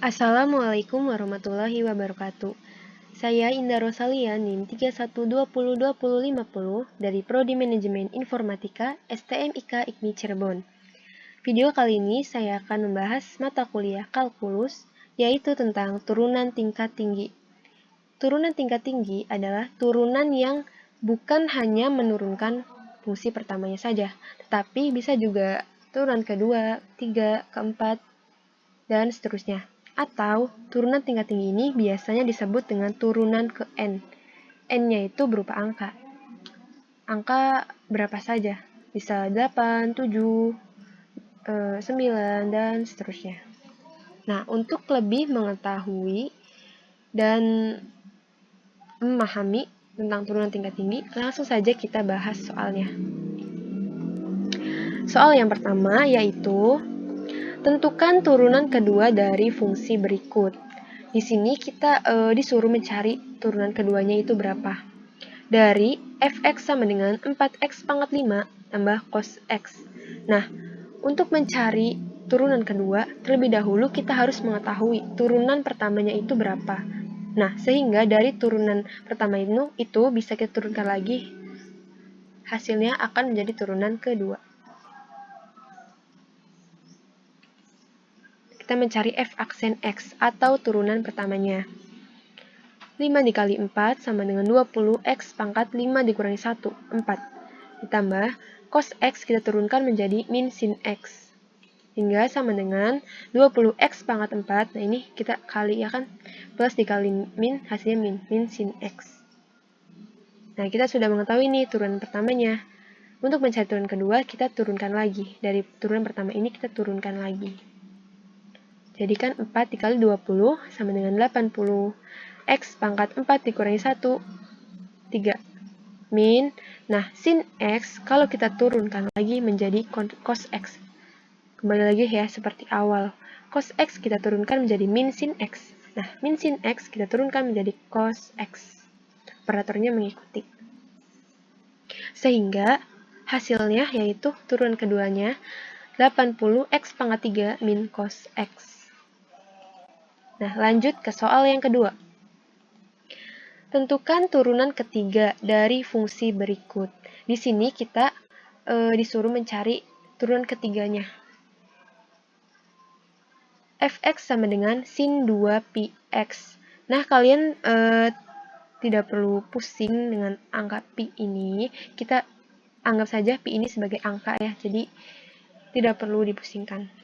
Assalamualaikum warahmatullahi wabarakatuh. Saya Indah Rosalia NIM 31202050 dari Prodi Manajemen Informatika STMIK IKMI Cirebon. Video kali ini saya akan membahas mata kuliah kalkulus, yaitu tentang turunan tingkat tinggi. Turunan tingkat tinggi adalah turunan yang bukan hanya menurunkan fungsi pertamanya saja, tetapi bisa juga turunan kedua, ketiga, keempat, dan seterusnya. Atau turunan tingkat tinggi ini biasanya disebut dengan turunan ke N. N-nya itu berupa angka. Angka berapa saja? Bisa 8, 7, 9, dan seterusnya. Nah, untuk lebih mengetahui dan memahami tentang turunan tingkat tinggi, langsung saja kita bahas soalnya. Soal yang pertama yaitu tentukan turunan kedua dari fungsi berikut. Di sini kita disuruh mencari turunan keduanya itu berapa. Dari fx sama dengan 4x pangkat 5 tambah cos x. Nah, untuk mencari turunan kedua, terlebih dahulu kita harus mengetahui turunan pertamanya itu berapa. Nah, sehingga dari turunan pertama itu bisa kita turunkan lagi, hasilnya akan menjadi turunan kedua. Kita mencari f aksen x atau turunan pertamanya. 5 dikali 4 sama dengan 20 x pangkat 5 dikurangi 1, 4. Ditambah cos x kita turunkan menjadi min sin x. Hingga sama dengan 20 x pangkat 4. Nah ini kita kali ya kan. Plus dikali min hasilnya min sin x. Nah kita sudah mengetahui nih turunan pertamanya. Untuk mencari turunan kedua kita turunkan lagi. Dari turunan pertama ini kita turunkan lagi. Jadikan 4 dikali 20 sama dengan 80. X pangkat 4 dikurangi 1, 3. Min, nah sin X kalau kita turunkan lagi menjadi cos X. Kembali lagi ya seperti awal. Cos X kita turunkan menjadi min sin X. Nah, min sin X kita turunkan menjadi cos X. Operatornya mengikuti. Sehingga hasilnya yaitu turunan keduanya 80 X pangkat 3 min cos X. Nah, lanjut ke soal yang kedua. Tentukan turunan ketiga dari fungsi berikut. Di sini kita disuruh mencari turunan ketiganya. Fx sama dengan sin 2πx. Nah, kalian tidak perlu pusing dengan angka pi ini. Kita anggap saja pi ini sebagai angka ya, jadi tidak perlu dipusingkan.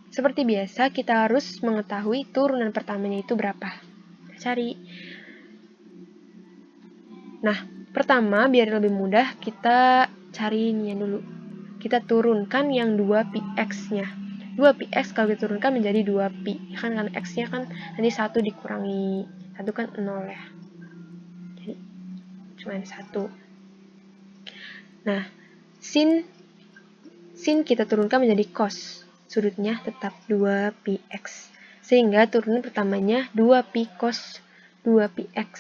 Seperti biasa, kita harus mengetahui turunan pertamanya itu berapa. Cari. Nah, pertama biar lebih mudah kita cari ini dulu. Kita turunkan yang 2πx-nya. 2πx kalau diturunkan menjadi 2pi. Kan x-nya kan nanti 1 dikurangi 1 kan 0 ya. Jadi cuma 1. Nah, sin kita turunkan menjadi cos. Sudutnya tetap 2πx. Sehingga turunan pertamanya 2pi cos 2πx.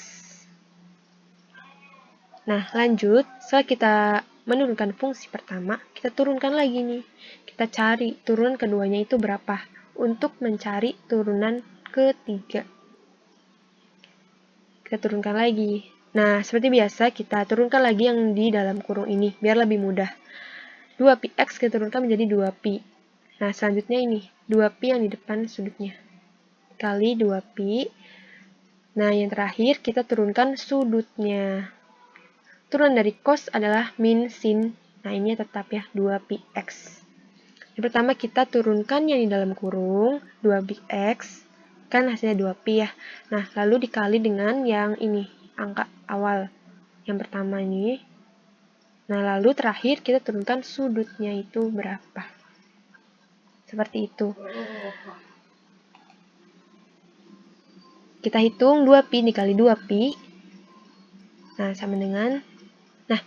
Nah, lanjut. Setelah kita menurunkan fungsi pertama, kita turunkan lagi nih. Kita cari turunan keduanya itu berapa. Untuk mencari turunan ketiga. Kita turunkan lagi. Nah, seperti biasa, kita turunkan lagi yang di dalam kurung ini, biar lebih mudah. 2πx kita turunkan menjadi 2pi. Nah, selanjutnya ini, 2pi yang di depan sudutnya. Kali 2pi. Nah, yang terakhir kita turunkan sudutnya. Turunan dari cos adalah min sin. Nah, ini tetap ya, 2πx. Yang pertama kita turunkan yang di dalam kurung, 2πx. Kan hasilnya 2pi ya. Nah, lalu dikali dengan yang ini, angka awal. Yang pertama ini. Nah, lalu terakhir kita turunkan sudutnya itu berapa. Seperti itu. Kita hitung 2pi dikali 2pi. Nah, sama dengan. Nah,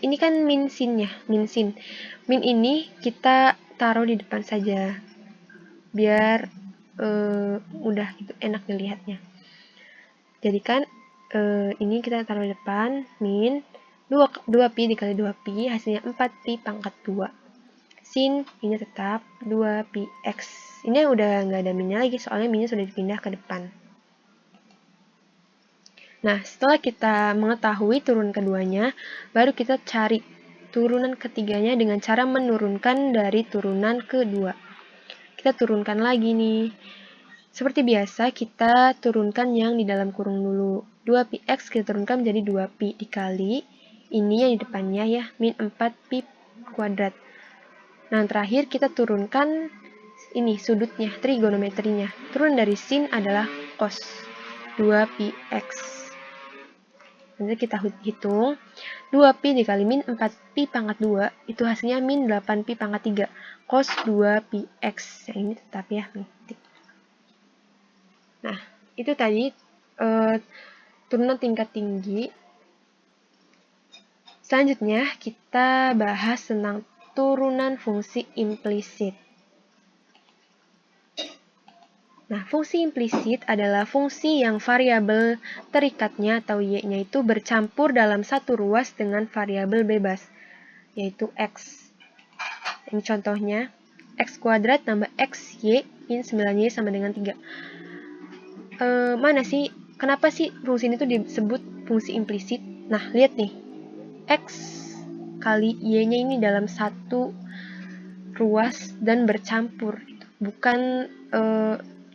ini kan min sin ya, min sin. Min ini kita taruh di depan saja. Biar mudah gitu, enak dilihatnya. Jadi kan ini kita taruh di depan, min 2pi dikali 2pi, hasilnya 4pi pangkat 2. sin ini tetap 2pi X. Ini udah nggak ada minnya lagi, soalnya minnya sudah dipindah ke depan. Nah, setelah kita mengetahui turun keduanya, baru kita cari turunan ketiganya dengan cara menurunkan dari turunan kedua. Kita turunkan lagi nih. Seperti biasa, kita turunkan yang di dalam kurung dulu. 2pi X kita turunkan menjadi 2pi dikali ini yang di depannya ya, min 4pi kuadrat. Nah, terakhir kita turunkan ini sudutnya, trigonometrinya. Turun dari sin adalah cos 2pi X. Nanti kita hitung. 2pi dikali min 4pi pangkat 2, itu hasilnya min 8pi pangkat 3. Cos 2pi X. Yang ini tetap ya. Nah, itu tadi turunan tingkat tinggi. Selanjutnya, kita bahas tentang turunan fungsi implisit. Nah, fungsi implisit adalah fungsi yang variabel terikatnya atau y-nya itu bercampur dalam satu ruas dengan variabel bebas, yaitu x. Ini contohnya, x kuadrat tambah xy min 9y sama dengan 3. Mana sih? Kenapa sih fungsi ini tuh disebut fungsi implisit? Nah, lihat nih. X kali y-nya ini dalam satu ruas dan bercampur. Bukan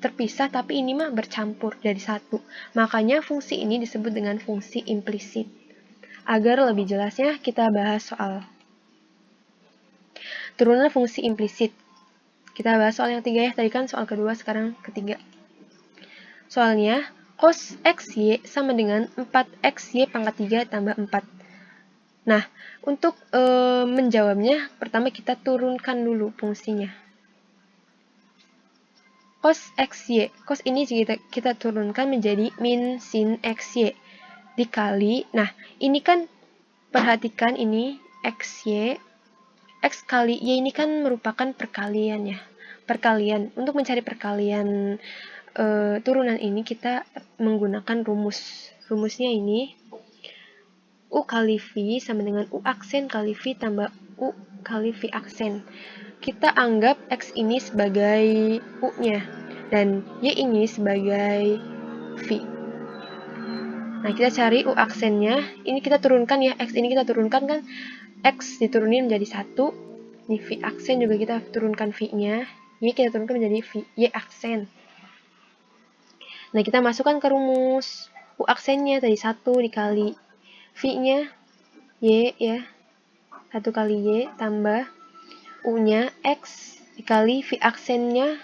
terpisah, tapi ini mah bercampur jadi satu. Makanya fungsi ini disebut dengan fungsi implisit. Agar lebih jelasnya, kita bahas soal turunan fungsi implisit. Kita bahas soal yang 3 ya. Tadi kan soal kedua, sekarang ketiga. Soalnya, cos xy sama dengan 4xy pangkat 3 tambah 4. Nah, untuk menjawabnya, pertama kita turunkan dulu fungsinya. Cos xy, cos ini kita turunkan menjadi min sin xy dikali, nah ini kan perhatikan ini xy, x kali y ini kan merupakan perkalian ya. Perkalian, untuk mencari perkalian turunan ini kita menggunakan rumus. Rumusnya ini U kali V sama dengan U aksen kali V tambah U kali V aksen. Kita anggap X ini sebagai U-nya dan Y ini sebagai V. Nah, kita cari U aksennya. Ini kita turunkan ya, X ini kita turunkan kan. X diturunin menjadi 1. Ini V aksen juga kita turunkan V-nya. Y kita turunkan menjadi V, Y aksen. Nah, kita masukkan ke rumus. U aksennya tadi 1 dikali V-nya Y ya, 1 kali Y tambah U-nya X dikali V aksennya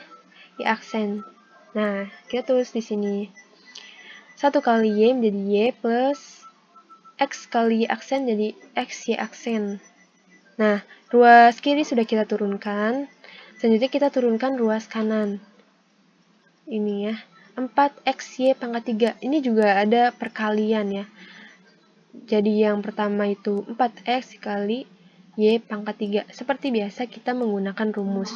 Y aksen. Nah, kita tulis di sini 1 kali Y menjadi Y plus X kali Y aksen jadi X Y aksen. Nah, ruas kiri sudah kita turunkan. Selanjutnya kita turunkan ruas kanan. Ini ya, 4XY pangkat 3. Ini juga ada perkalian ya. Jadi yang pertama itu 4x dikali y pangkat 3. Seperti biasa kita menggunakan rumus.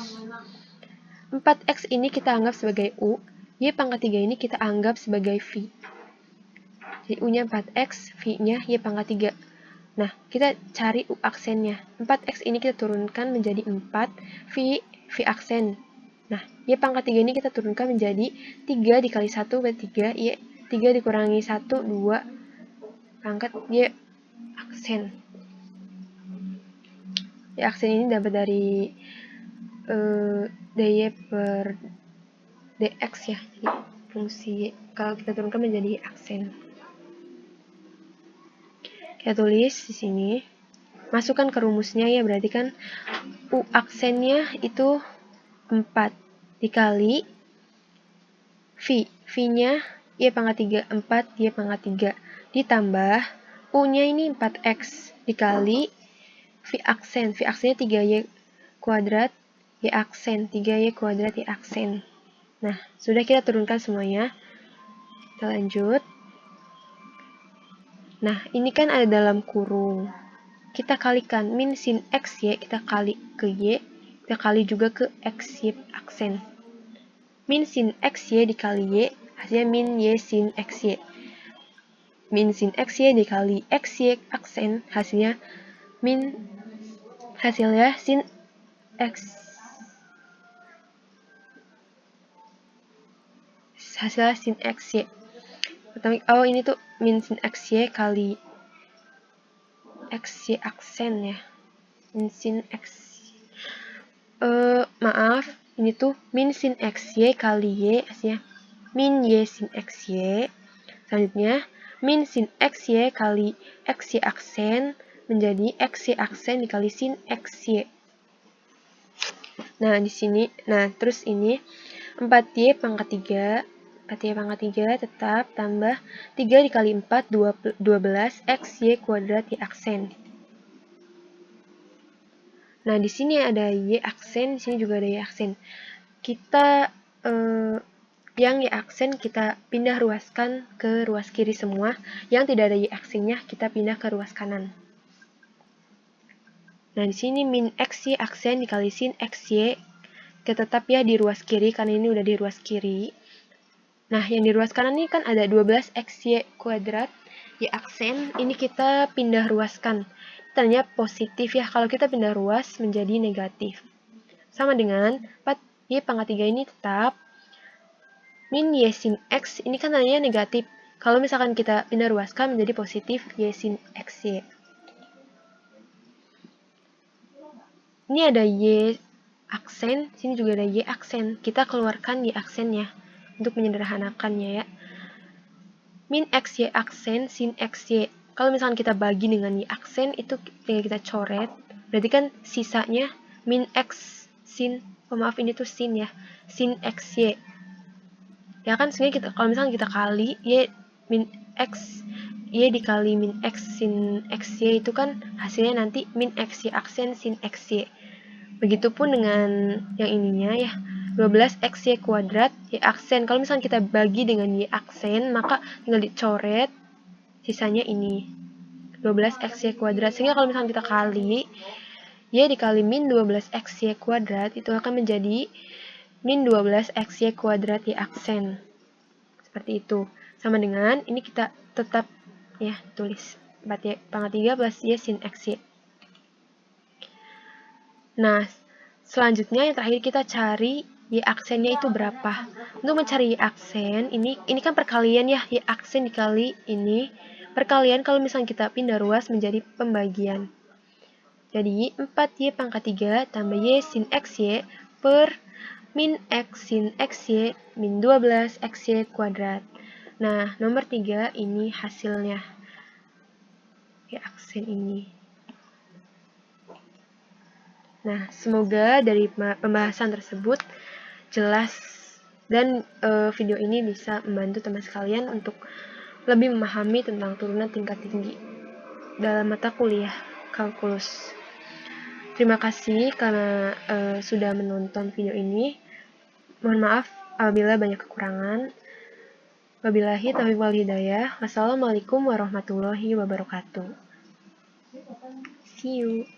4x ini kita anggap sebagai U, y pangkat 3 ini kita anggap sebagai V. Jadi U-nya 4x, V-nya y pangkat 3. Nah, kita cari U aksennya. 4x ini kita turunkan menjadi 4, V aksen. Nah, y pangkat 3 ini kita turunkan menjadi 3 dikali 1 berarti 3, y 3 dikurangi 1, 2, pangkat y aksen. Y aksen ini dapat dari dy per dx ya. Jadi fungsi y, kalau kita turunkan menjadi y aksen. Kita tulis di sini. Masukkan ke rumusnya ya, berarti kan U aksennya itu 4 dikali V. V-nya y pangkat 3, 4 y pangkat 3. Ditambah U-nya ini 4x dikali V aksen. V aksennya 3y kuadrat y aksen. 3y kuadrat y aksen. Nah, sudah kita turunkan semuanya. Kita lanjut. Nah, ini kan ada dalam kurung. Kita kalikan min sin xy, kita kali ke y, kita kali juga ke xy aksen. Min sin xy dikali y, hasilnya min y sin xy. Min sin xy dikali xy aksen, hasilnya sin X. Hasilnya sin XY. Oh, ini tuh min sin XY kali XY aksen ya. Min sin X. Maaf, ini tuh min sin XY kali Y, hasilnya min Y sin XY. Selanjutnya, min sin XY kali XY aksen menjadi XY aksen dikali sin XY. Nah, di sini, terus ini 4Y pangkat 3. 4Y pangkat 3 tetap tambah 3 dikali 4, 12 XY kuadrat Y aksen. Nah, di sini ada Y aksen, di sini juga ada Y aksen. Kita yang Y aksen kita pindah ruaskan ke ruas kiri semua. Yang tidak ada Y aksennya kita pindah ke ruas kanan. Nah, di sini min XY aksen dikali sin XY tetap ya di ruas kiri karena ini udah di ruas kiri. Nah, yang di ruas kanan ini kan ada 12 XY kuadrat Y aksen, ini kita pindah ruaskan. Tandanya positif ya, kalau kita pindah ruas menjadi negatif. Sama dengan 4Y pangkat 3 ini tetap min Y sin X, ini kan tandanya negatif. Kalau misalkan kita pindah ruaskan menjadi positif Y sin XY. Ini ada Y aksen, sini juga ada Y aksen. Kita keluarkan Y aksennya untuk menyederhanakannya ya. Min XY aksen sin XY. Kalau misalkan kita bagi dengan Y aksen, itu tinggal kita coret. Berarti kan sisanya min X sin, maaf ini tuh sin ya, sin XY. Ya kan sebenarnya kita, kalau misalkan kita kali Y min X, Y dikali min X sin XY itu kan hasilnya nanti min XY aksen sin XY. Begitupun dengan yang ininya ya, 12 XY kuadrat Y aksen. Kalau misalnya kita bagi dengan Y aksen, maka tinggal dicoret, sisanya ini 12 XY kuadrat. Sehingga kalau misalnya kita kali Y dikali min 12 XY kuadrat, itu akan menjadi min 12 XY kuadrat Y aksen. Seperti itu. Sama dengan, ini kita tetap ya tulis 4Y pangkat 3 plus Y sin XY. Nah, selanjutnya yang terakhir kita cari Y aksennya itu berapa. Untuk mencari Y aksen, ini kan perkalian ya, Y aksen dikali ini. Perkalian kalau misalnya kita pindah ruas menjadi pembagian. Jadi, 4Y pangkat 3 tambah Y sin XY per min X sin XY min 12 XY kuadrat. Nah, nomor 3 ini hasilnya. Y aksen ini. Nah, semoga dari pembahasan tersebut jelas dan video ini bisa membantu teman sekalian untuk lebih memahami tentang turunan tingkat tinggi dalam mata kuliah kalkulus. Terima kasih karena sudah menonton video ini. Mohon maaf apabila banyak kekurangan. Wabillahi taufiq wal hidayah. Wassalamualaikum warahmatullahi wabarakatuh. See you.